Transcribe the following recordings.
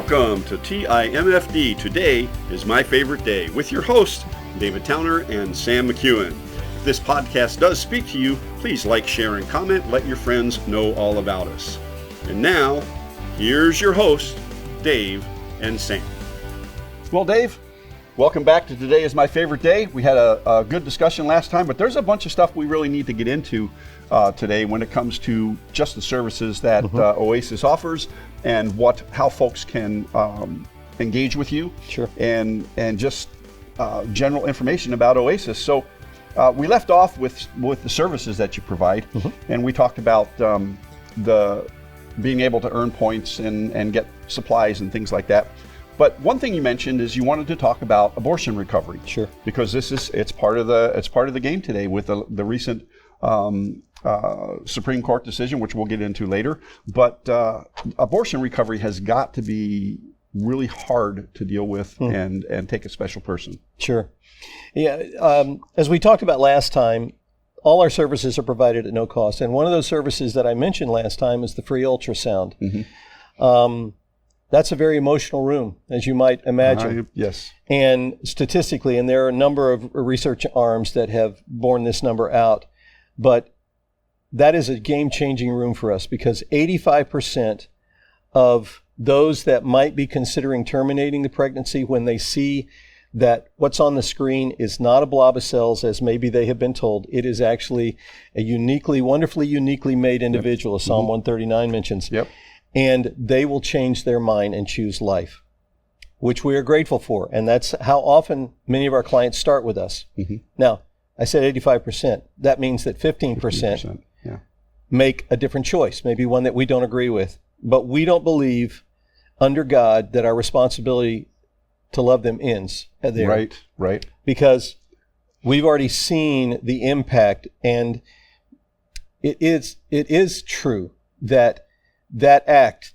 Welcome to TIMFD. Today is my favorite day with your hosts, David Towner and Sam McEwen. If this podcast does speak to you, please like, share, and comment. Let your friends know all about us. And now, here's your hosts, Dave and Sam. Well, Dave, welcome back to Today is My Favorite Day. We had a good discussion last time, but there's a bunch of stuff we really need to get into today when it comes to just the services that Oasis offers and how folks can engage with you. Sure. And just general information about Oasis. So we left off with the services that you provide, and we talked about the being able to earn points and get supplies and things like that. But one thing you mentioned is you wanted to talk about abortion recovery. Sure. Because it's part of the game today with the recent Supreme Court decision, which we'll get into later. But abortion recovery has got to be really hard to deal with and take a special person. Sure. Yeah. As we talked about last time, all our services are provided at no cost. And one of those services that I mentioned last time is the free ultrasound. That's a very emotional room, as you might imagine. Yes. And statistically, and there are a number of research arms that have borne this number out, but that is a game-changing room for us because 85% of those that might be considering terminating the pregnancy, when they see that what's on the screen is not a blob of cells as maybe they have been told, it is actually a wonderfully uniquely made individual, as Psalm 139 mentions. Yep. And they will change their mind and choose life, which we are grateful for. And that's how often many of our clients start with us. Now, I said 85%. That means that 15% make a different choice, maybe one that we don't agree with. But we don't believe under God that our responsibility to love them ends there. Right. Because we've already seen the impact, and it is true that act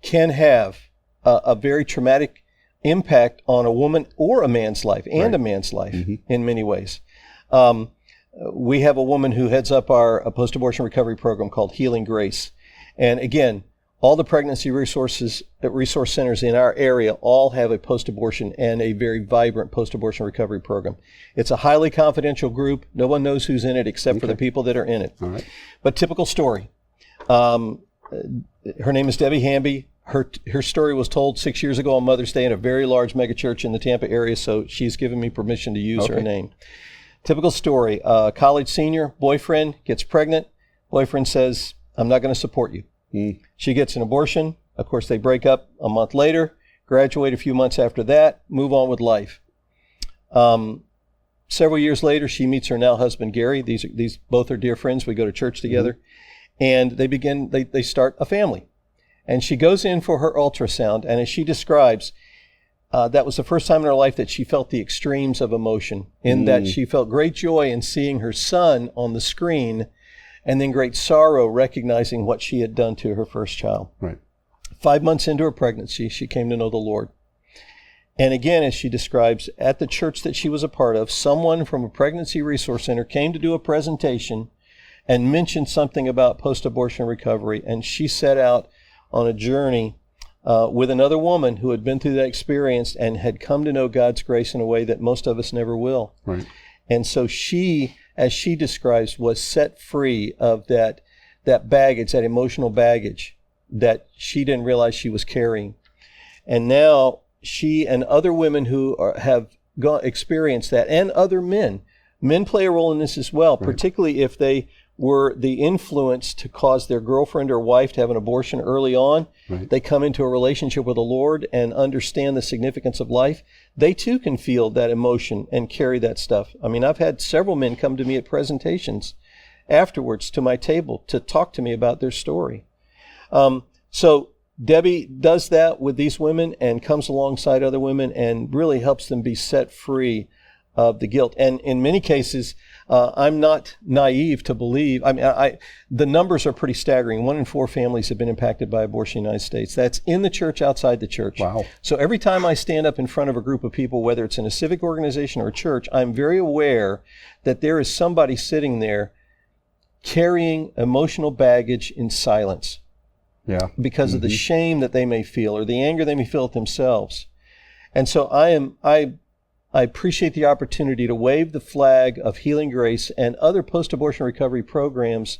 can have a very traumatic impact on a woman or a man's life, and a man's life in many ways. We have a woman who heads up our post-abortion recovery program called Healing Grace. And again, all the pregnancy resource centers in our area all have a post-abortion and a very vibrant post-abortion recovery program. It's a highly confidential group. No one knows who's in it except for the people that are in it. All right. But typical story. Her name is Debbie Hamby. Her story was told 6 years ago on Mother's Day in a very large megachurch in the Tampa area, so she's given me permission to use her name. Typical story. College senior, boyfriend gets pregnant. Boyfriend says, I'm not going to support you. She gets an abortion. Of course, they break up a month later, graduate a few months after that, move on with life. Several years later, she meets her now husband, Gary. These both are dear friends. We go to church together. And they start a family. And she goes in for her ultrasound, and as she describes, that was the first time in her life that she felt the extremes of emotion, in that she felt great joy in seeing her son on the screen, and then great sorrow recognizing what she had done to her first child. Right. 5 months into her pregnancy, she came to know the Lord. And again, as she describes, at the church that she was a part of, someone from a pregnancy resource center came to do a presentation and mentioned something about post-abortion recovery, and she set out on a journey with another woman who had been through that experience and had come to know God's grace in a way that most of us never will. Right. And so she, as she describes, was set free of that baggage, that emotional baggage that she didn't realize she was carrying. And now she and other women who have experienced that, and other men play a role in this as well, particularly if they were the influence to cause their girlfriend or wife to have an abortion early on. They come into a relationship with the Lord and understand the significance of life. They too can feel that emotion and carry that stuff. I mean, I've had several men come to me at presentations afterwards to my table to talk to me about their story. So Debbie does that with these women and comes alongside other women and really helps them be set free of the guilt. And in many cases, I'm not naive to believe, the numbers are pretty staggering. 1 in 4 families have been impacted by abortion in the United States. That's in the church, outside the church. Wow. So every time I stand up in front of a group of people, whether it's in a civic organization or a church, I'm very aware that there is somebody sitting there carrying emotional baggage in silence. because of the shame that they may feel or the anger they may feel at themselves. And so I appreciate the opportunity to wave the flag of Healing Grace and other post-abortion recovery programs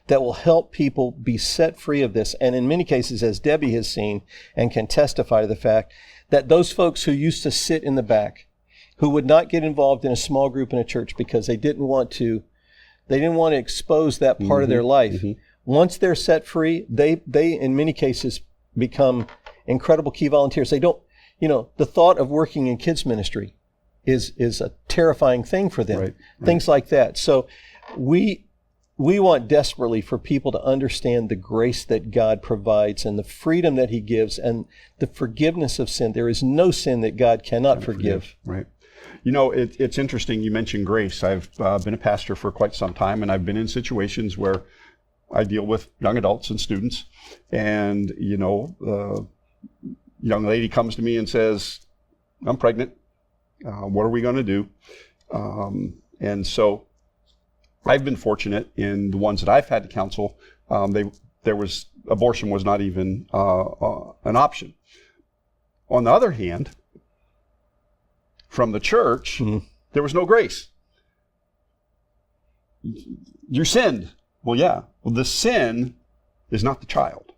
that will help people be set free of this. And in many cases, as Debbie has seen and can testify to the fact, that those folks who used to sit in the back, who would not get involved in a small group in a church because they didn't want to expose that part of their life. Once they're set free, they in many cases become incredible key volunteers. They don't, the thought of working in kids ministry is a terrifying thing for them. Right. Things like that. So we want desperately for people to understand the grace that God provides and the freedom that he gives and the forgiveness of sin. There is no sin that God cannot forgive. Right. It's interesting you mentioned grace. I've been a pastor for quite some time, and I've been in situations where I deal with young adults and students, and, a young lady comes to me and says, I'm pregnant. What are we going to do? And so I've been fortunate in the ones that I've had to counsel. Abortion was not even an option. On the other hand, from the church, there was no grace. You sinned. Well, yeah. Well, the sin is not the child,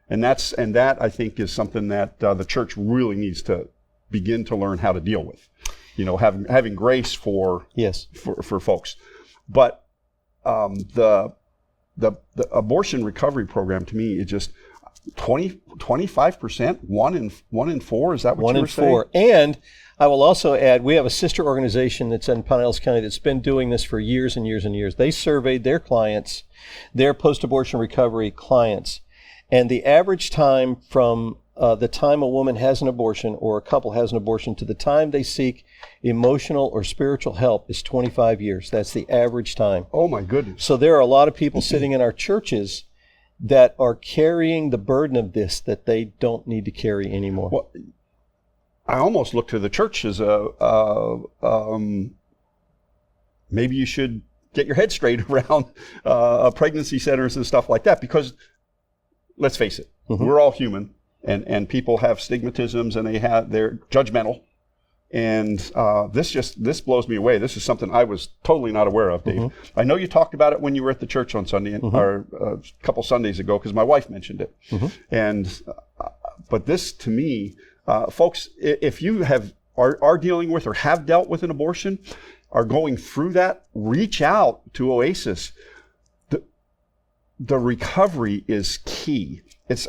and that I think is something that the church really needs to begin to learn how to deal with. Having grace for folks. But the abortion recovery program, to me, is just 25%, one in four. Is that what you were saying? 1 in 4. And I will also add, we have a sister organization that's in Pinellas County that's been doing this for years and years and years. They surveyed their clients, their post-abortion recovery clients, and the average time from the time a woman has an abortion or a couple has an abortion to the time they seek emotional or spiritual help is 25 years. That's the average time. Oh, my goodness. So there are a lot of people sitting in our churches that are carrying the burden of this that they don't need to carry anymore. Well, I almost look to the church as maybe you should get your head straight around pregnancy centers and stuff like that, because let's face it, we're all human, and people have stigmatisms and they're judgmental. And this blows me away. This is something I was totally not aware of, Dave. I know you talked about it when you were at the church on Sunday, or a couple Sundays ago, because my wife mentioned it. And but this, to me, folks, if you are dealing with or have dealt with an abortion, are going through that, reach out to Oasis. The recovery is key.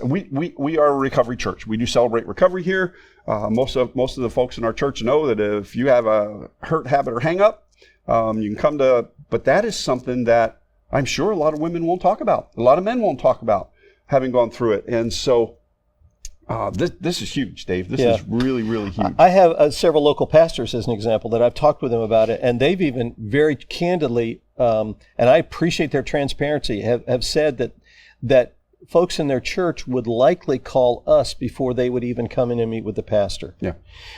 We are a recovery church. We do celebrate recovery here. Most of the folks in our church know that if you have a hurt, habit, or hang up, you can come to. But that is something that I'm sure a lot of women won't talk about. A lot of men won't talk about having gone through it. And so this is huge, Dave. This is really, really huge. I have several local pastors, as an example, that I've talked with them about it, and they've even very candidly, and I appreciate their transparency, have said that folks in their church would likely call us before they would even come in and meet with the pastor. Yeah.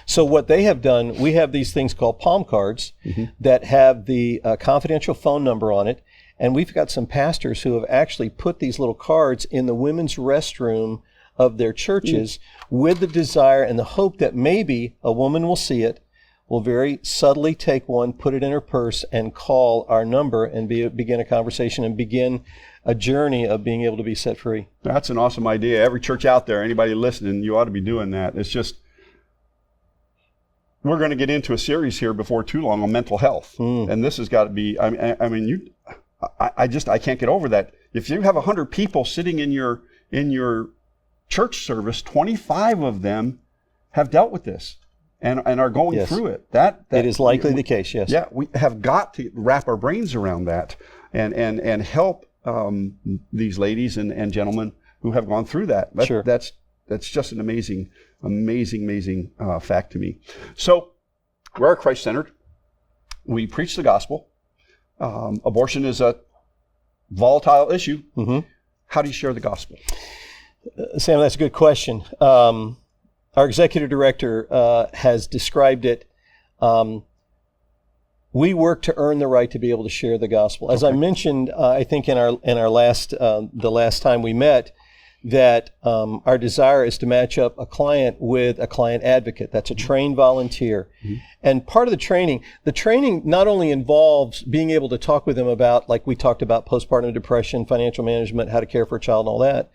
So what they have done, we have these things called palm cards that have the confidential phone number on it, and we've got some pastors who have actually put these little cards in the women's restroom of their churches with the desire and the hope that maybe a woman will see it, will very subtly take one, put it in her purse, and call our number and begin a conversation and begin a journey of being able to be set free. That's an awesome idea. Every church out there, anybody listening, you ought to be doing that. It's just, we're going to get into a series here before too long on mental health. And this has got to be, I can't get over that. If you have 100 people sitting in your church service, 25 of them have dealt with this and are going through it. That it is likely the case, yes. Yeah, we have got to wrap our brains around that and help these ladies and gentlemen who have gone through that. Sure. That's just an amazing fact to me. So we're Christ-centered. We preach the gospel. Abortion is a volatile issue. How do you share the gospel? Sam, that's a good question. Our executive director has described it. We work to earn the right to be able to share the gospel. As I mentioned, I think in our last the last time we met, that our desire is to match up a client with a client advocate. That's a trained volunteer. And part of the training not only involves being able to talk with them about, like we talked about, postpartum depression, financial management, how to care for a child and all that,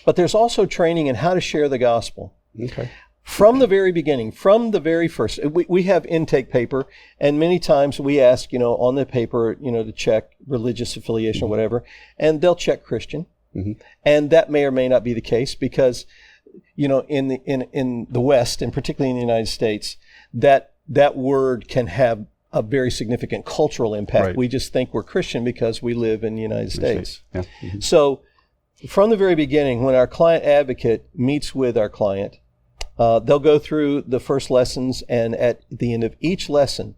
but there's also training in how to share the gospel. Okay. From the very beginning, from the very first, we have intake paper, and many times we ask, on the paper, to check religious affiliation or whatever, and they'll check Christian. And that may or may not be the case because, in the West, and particularly in the United States, that word can have a very significant cultural impact. Right. We just think we're Christian because we live in the United States. Yeah. So from the very beginning, when our client advocate meets with our client, they'll go through the first lessons, and at the end of each lesson,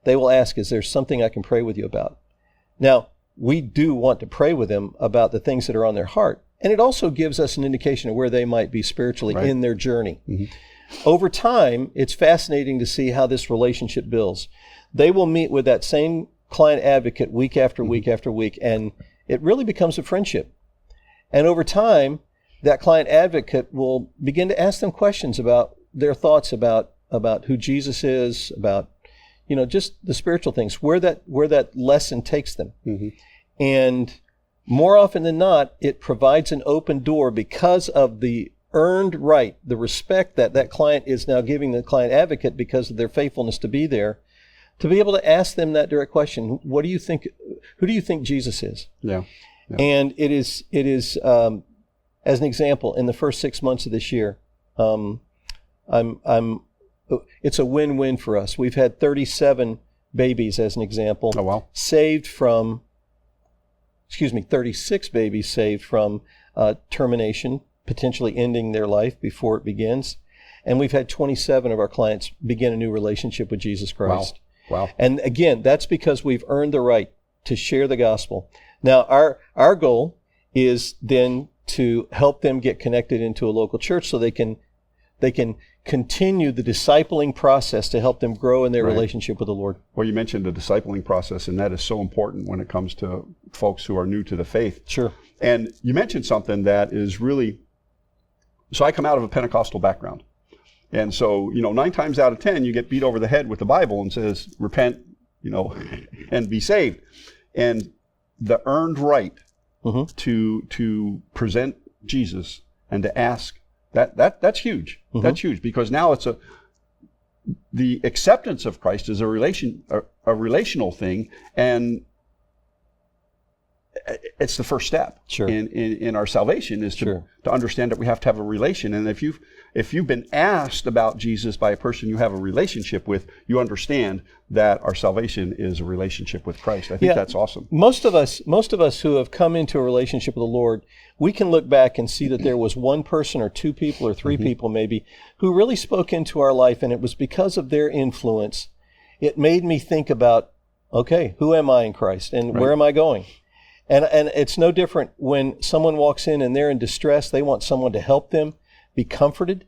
they will ask, is there something I can pray with you about? Now, we do want to pray with them about the things that are on their heart. And it also gives us an indication of where they might be spiritually in their journey. Over time, it's fascinating to see how this relationship builds. They will meet with that same client advocate week after week after week, and it really becomes a friendship. And over time, that client advocate will begin to ask them questions about their thoughts about who Jesus is, about just the spiritual things, where that lesson takes them. And more often than not, it provides an open door because of the earned right, the respect that client is now giving the client advocate because of their faithfulness to be there, to be able to ask them that direct question. What do you think? Who do you think Jesus is? Yeah. And it is as an example, in the first 6 months of this year, it's a win-win for us. We've had 37 babies, as an example, saved from, 36 babies saved from termination, potentially ending their life before it begins. And we've had 27 of our clients begin a new relationship with Jesus Christ. Wow. And again, that's because we've earned the right to share the gospel. Now, our goal is then to help them get connected into a local church so they can continue the discipling process to help them grow in their relationship with the Lord. Well, you mentioned the discipling process, and that is so important when it comes to folks who are new to the faith. Sure. And you mentioned something that is really, so I come out of a Pentecostal background. And so, 9 times out of 10, you get beat over the head with the Bible and says, repent, and be saved. And the earned right to present Jesus and to ask, that's huge. That's huge, because now the acceptance of Christ is a relational thing, and it's the first step in our salvation is to understand that we have to have a relation. And if you've been asked about Jesus by a person you have a relationship with, you understand that our salvation is a relationship with Christ. I think that's awesome. Most of us who have come into a relationship with the Lord, we can look back and see that there was one person or two people or three people maybe who really spoke into our life, and it was because of their influence. It made me think about, okay, who am I in Christ, and where am I going? And it's no different when someone walks in and they're in distress. They want someone to help them be comforted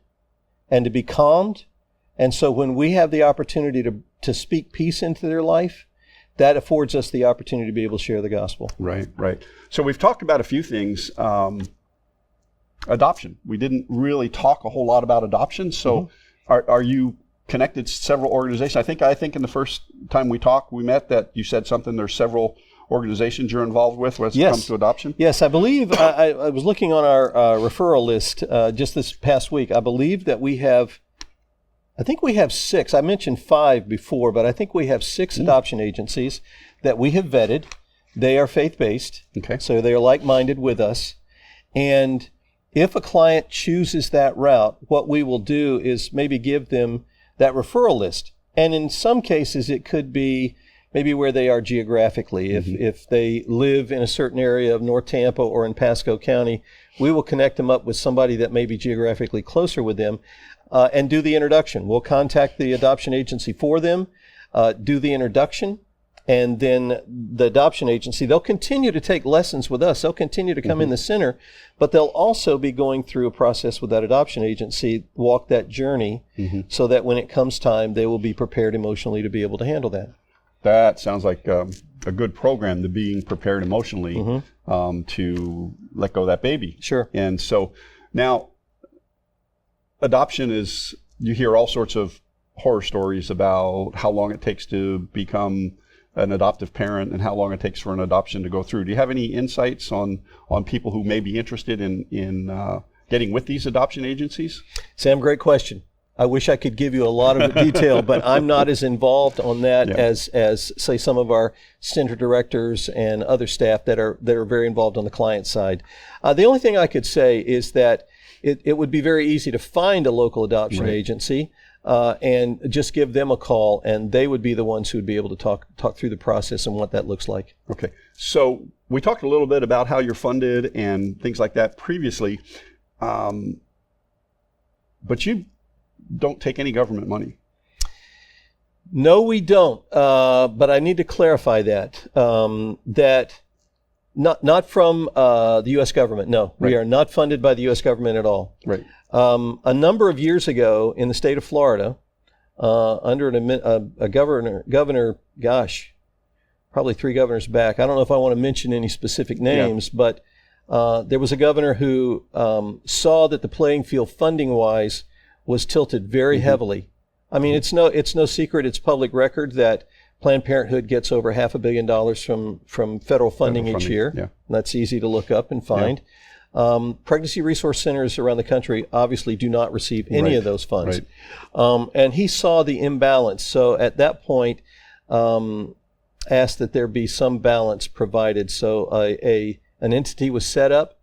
and to be calmed. And so when we have the opportunity to speak peace into their life, that affords us the opportunity to be able to share the gospel. Right. So we've talked about a few things. Adoption. We didn't really talk a whole lot about adoption. So are you connected to several organizations? I think in the first time we met that you said something, there's several organizations you're involved with when it comes to adoption? Yes, I believe, I was looking on our referral list just this past week. I believe that we have 6. I mentioned 5 before, but I think we have 6 adoption agencies that we have vetted. They are faith-based, so they are like-minded with us. And if a client chooses that route, what we will do is maybe give them that referral list. And in some cases, it could be maybe where they are geographically. If they live in a certain area of North Tampa or in Pasco County, we will connect them up with somebody that may be geographically closer with them and do the introduction. We'll contact the adoption agency for them, do the introduction, and then the adoption agency, they'll continue to take lessons with us. They'll continue to come in the center, but they'll also be going through a process with that adoption agency, walk that journey, so that when it comes time, they will be prepared emotionally to be able to handle that. That sounds like a a good program to being prepared emotionally to let go of that baby. Sure. And so now adoption is, you hear all sorts of horror stories about how long it takes to become an adoptive parent and how long it takes for an adoption to go through. Do you have any insights on people who may be interested in getting with these adoption agencies? Sam, great question. I wish I could give you a lot of detail, but I'm not as involved on that as say some of our center directors and other staff that are very involved on the client side. The only thing I could say is that it would be very easy to find a local adoption agency and just give them a call, and they would be the ones who would be able to talk through the process and what that looks like. Okay, so we talked a little bit about how you're funded and things like that previously, but you don't take any government money. No, we don't. But I need to clarify that. That not from the U.S. government. No, we are not funded by the U.S. government at all. Right. A number of years ago, in the state of Florida, under a governor, gosh, probably 3 governors back. I don't know if I want to mention any specific names, but there was a governor who saw that the playing field funding-wise was tilted very heavily. I mean, it's no secret, it's public record that Planned Parenthood gets over $500 million from federal funding each year. Yeah. That's easy to look up and find. Pregnancy resource centers around the country obviously do not receive any of those funds. Right. And he saw the imbalance. So at that point, asked that there be some balance provided. So an entity was set up,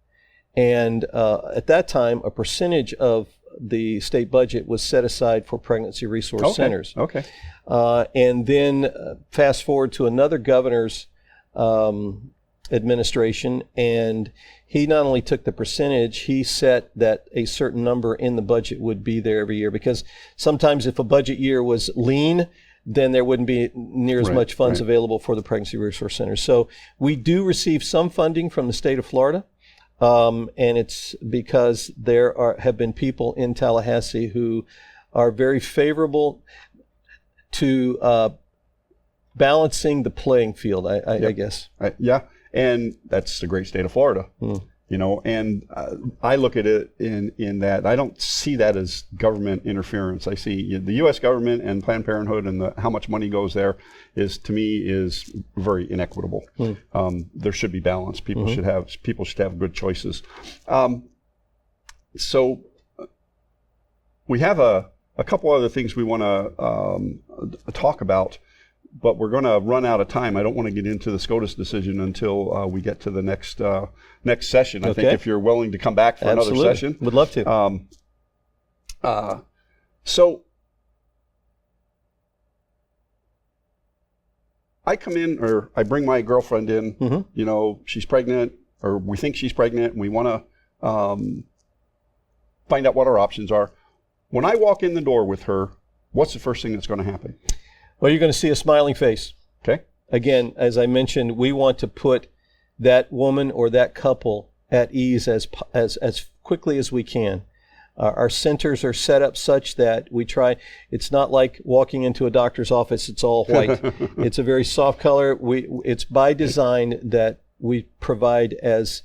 and at that time, a percentage of the state budget was set aside for pregnancy resource centers. Okay. And then fast forward to another governor's administration, and he not only took the percentage, he set that a certain number in the budget would be there every year, because sometimes if a budget year was lean, then there wouldn't be near as much funds available for the pregnancy resource centers. So we do receive some funding from the state of Florida. And it's because there have been people in Tallahassee who are very favorable to balancing the playing field, I guess. Yeah, and that's the great state of Florida. You know, and I look at it in that I don't see that as government interference. I see the U.S. government and Planned Parenthood and how much money goes there is, to me, is very inequitable. There should be balance. People should have good choices. So we have a couple other things we want to talk about, but we're going to run out of time. I don't want to get into the SCOTUS decision until we get to the next session. I think if you're willing to come back for another session. Would love to. So I come in, or I bring my girlfriend in, you know, she's pregnant, or we think she's pregnant, and we want to find out what our options are. When I walk in the door with her, what's the first thing that's going to happen? Well, you're going to see a smiling face. Okay. Again, as I mentioned, we want to put that woman or that couple at ease as quickly as we can. Our centers are set up such that we try. It's not like walking into a doctor's office, it's all white. It's a very soft color. It's by design that we provide as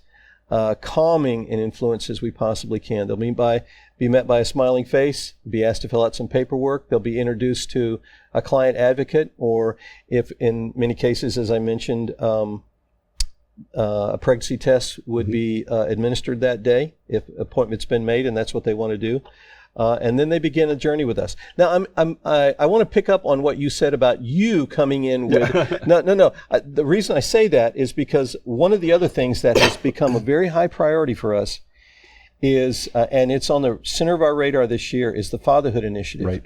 calming an influence as we possibly can. They'll be met by a smiling face, be asked to fill out some paperwork. They'll be introduced to a client advocate, or if in many cases, as I mentioned, a pregnancy test would be administered that day if appointment's been made and that's what they want to do. And then they begin a journey with us. Now, I want to pick up on what you said about you coming in with, no. The reason I say that is because one of the other things that has become a very high priority for us is, and it's on the center of our radar this year, is the Fatherhood Initiative. Right.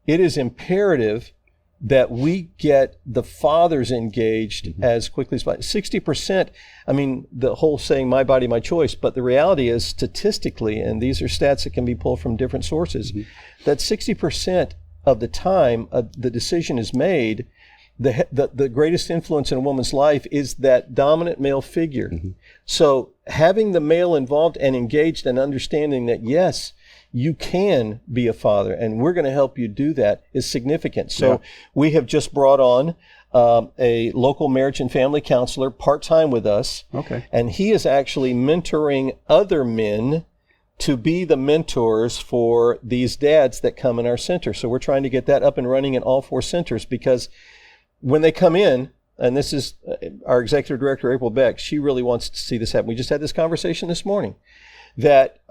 It is imperative that we get the fathers engaged as quickly as possible. 60%, I mean, the whole saying, my body, my choice, but the reality is statistically, and these are stats that can be pulled from different sources, that 60% of the time the decision is made, the greatest influence in a woman's life is that dominant male figure. So having the male involved and engaged and understanding that, yes, you can be a father, and we're going to help you do that is significant. So we have just brought on a local marriage and family counselor part-time with us. Okay. And he is actually mentoring other men to be the mentors for these dads that come in our center. So we're trying to get that up and running in all 4 centers, because when they come in, and this is our executive director, April Beck, she really wants to see this happen. We just had this conversation this morning that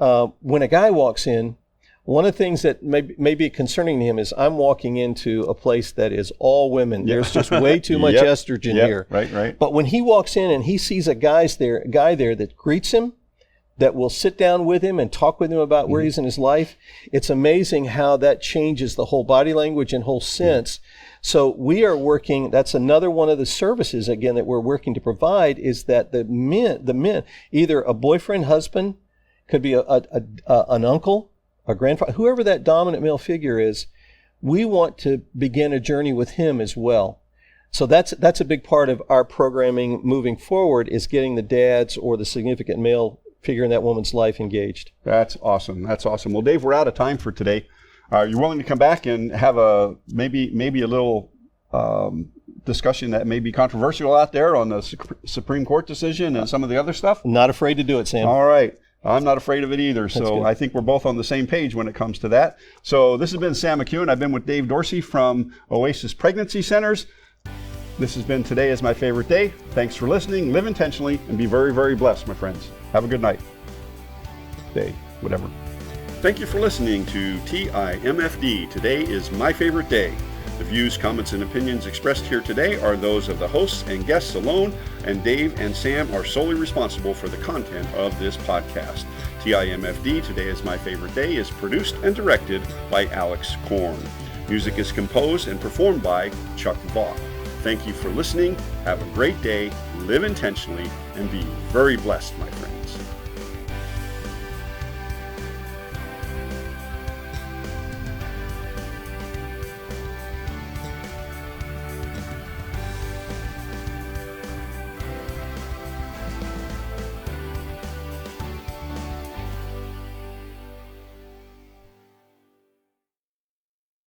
when a guy walks in, one of the things that may be concerning to him is I'm walking into a place that is all women. Yep. There's just way too much estrogen here. Right. But when he walks in and he sees a guy there that greets him, that will sit down with him and talk with him about where he's in his life, it's amazing how that changes the whole body language and whole sense. So we are working, that's another one of the services, again, that we're working to provide, is that the men, either a boyfriend, husband, could be an uncle, a grandfather, whoever that dominant male figure is, we want to begin a journey with him as well. So that's a big part of our programming moving forward, is getting the dads or the significant male figure in that woman's life engaged. That's awesome. Well, Dave, we're out of time for today. You're willing to come back and have maybe a little discussion that may be controversial out there on the Supreme Court decision and some of the other stuff? Not afraid to do it, Sam. All right. I'm not afraid of it either. That's So good. I think we're both on the same page when it comes to that. So this has been Sam McEwen. I've been with Dave Dorsey from Oasis Pregnancy Centers. This has been Today is My Favorite Day. Thanks for listening. Live intentionally and be very, very blessed, my friends. Have a good night. Day, whatever. Thank you for listening to TIMFD. Today is My Favorite Day. The views, comments, and opinions expressed here today are those of the hosts and guests alone, and Dave and Sam are solely responsible for the content of this podcast. TIMFD, Today is My Favorite Day, is produced and directed by Alex Korn. Music is composed and performed by Chuck Vaught. Thank you for listening. Have a great day, live intentionally, and be very blessed, my friends.